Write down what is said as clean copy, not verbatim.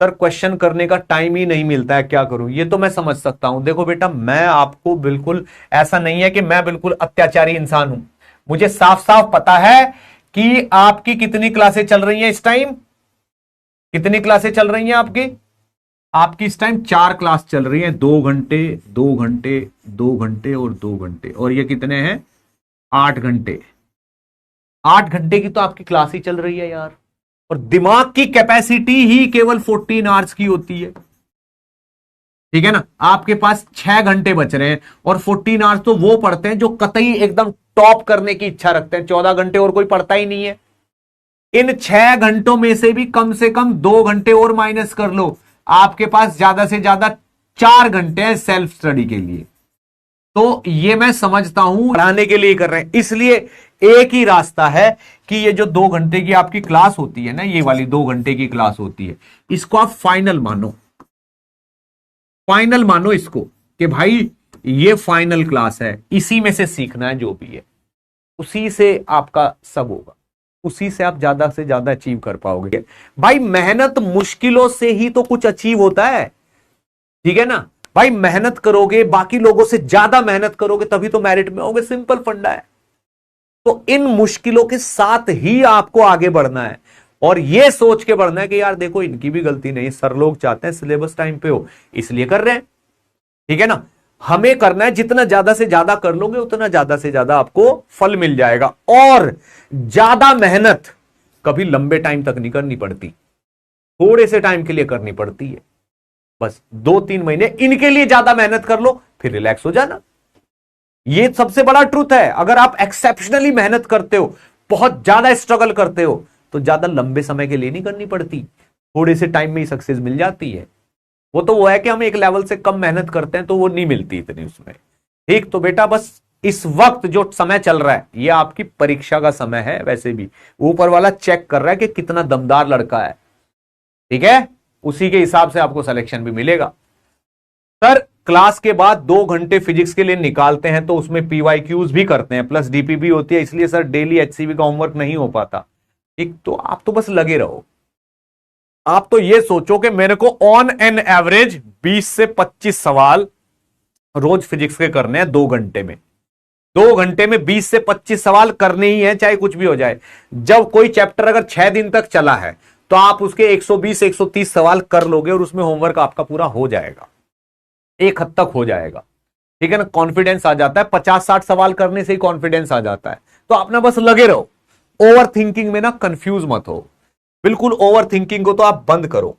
Sir question करने का time ही नहीं मिलता है, क्या करूं? ये तो मैं समझ सकता हूं। देखो बेटा, मैं आपको बिल्कुल ऐसा नहीं है कि मैं बिल्कुल अत्याचारी इंसान हूं। मुझे साफ साफ पता है कि आपकी कितनी क्लासें चल रही हैं इस टाइम। कितनी क्लासें चल रही हैं आपकी? आपकी इस टाइम 4 क्लास चल रही हैं, 2 घंटे, 2 घंटे, 2 घंटे और 2 घंटे, और ये कितने हैं? 8 घंटे। 8 घंटे की तो आपकी क्लास ही चल रही है यार। और दिमाग की कैपेसिटी ही केवल 14 आवर्स की होती है, ठीक है ना? आपके पास 6 घंटे बच रहे हैं, और 14 आवर्स तो वो पढ़ते हैं जो कतई एकदम टॉप करने की इच्छा रखते हैं। 14 घंटे और कोई पढ़ता ही नहीं है। इन 6 घंटों में से कम 2 घंटे और माइनस कर लो, आपके पास ज्यादा से ज्यादा 4 घंटे हैं सेल्फ स्टडी के लिए। तो ये मैं समझता हूं पढ़ाने के लिए कर रहे हैं, इसलिए एक ही रास्ता है कि ये जो 2 घंटे की आपकी क्लास होती है ना, ये वाली 2 घंटे की क्लास होती है, इसको आप फाइनल मानो। फाइनल मानो इसको कि भाई ये फाइनल क्लास है, इसी में से सीखना है जो भी है, उसी से आपका सब होगा, उसी से आप ज्यादा से ज्यादा अचीव कर पाओगे। भाई मेहनत मुश्किलों से ही तो कुछ अचीव होता है, ठीक है ना? भाई मेहनत करोगे, बाकी लोगों से ज्यादा मेहनत करोगे, तभी तो मेरिट में होगे। सिंपल फंडा है। तो इन मुश्किलों के साथ ही आपको आगे बढ़ना है, और यह सोच के बढ़ना है कि यार देखो इनकी भी गलती नहीं, सर लोग चाहते हैं सिलेबस टाइम पे हो, इसलिए कर रहे हैं, ठीक है ना? हमें करना है, जितना ज्यादा से ज्यादा कर लोगे उतना ज्यादा से ज्यादा आपको फल मिल जाएगा। और ज्यादा मेहनत कभी लंबे टाइम तक नहीं करनी पड़ती, थोड़े से टाइम के लिए करनी पड़ती है। बस 2-3 महीने इनके लिए ज्यादा मेहनत कर लो, फिर रिलैक्स हो जाना। ये सबसे बड़ा ट्रूथ है। अगर आप एक्सेप्शनली मेहनत करते हो, बहुत ज्यादा स्ट्रगल करते हो, तो ज्यादा लंबे समय के लिए नहीं करनी पड़ती, थोड़े से टाइम में ही सक्सेस मिल जाती है। वो है कि हम एक लेवल से कम मेहनत करते हैं तो वो नहीं मिलती इतनी उसमें, ठीक? तो बेटा बस इस वक्त जो समय चल रहा है ये आपकी परीक्षा का समय है। वैसे भी ऊपर वाला चेक कर रहा है कि कितना दमदार लड़का है, ठीक है? उसी के हिसाब से आपको सिलेक्शन भी मिलेगा। सर क्लास के बाद 2 घंटे फिजिक्स के लिए निकालते हैं तो उसमें पीवाईक्यूज भी करते हैं, प्लस डीपीबी होती है, इसलिए सर डेली एचसीवी का होमवर्क नहीं हो पाता। ठीक, तो आप तो बस लगे रहो। आप तो ये सोचो कि मेरे को ऑन एन एवरेज 20 से 25 सवाल रोज फिजिक्स के करने हैं 2 घंटे में। 2 घंटे में 20 से 25 सवाल करने ही है, चाहे कुछ भी हो जाए। जब कोई चैप्टर अगर 6 दिन तक चला है तो आप उसके 120-130 सवाल कर लोगे और उसमें होमवर्क आपका पूरा हो जाएगा, एक हद तक हो जाएगा, ठीक है ना? कॉन्फिडेंस आ जाता है, 50-60 सवाल करने से ही कॉन्फिडेंस आ जाता है। तो अपना बस लगे रहो, ओवर थिंकिंग में ना कंफ्यूज मत हो, बिल्कुल ओवर थिंकिंग को तो आप बंद करो।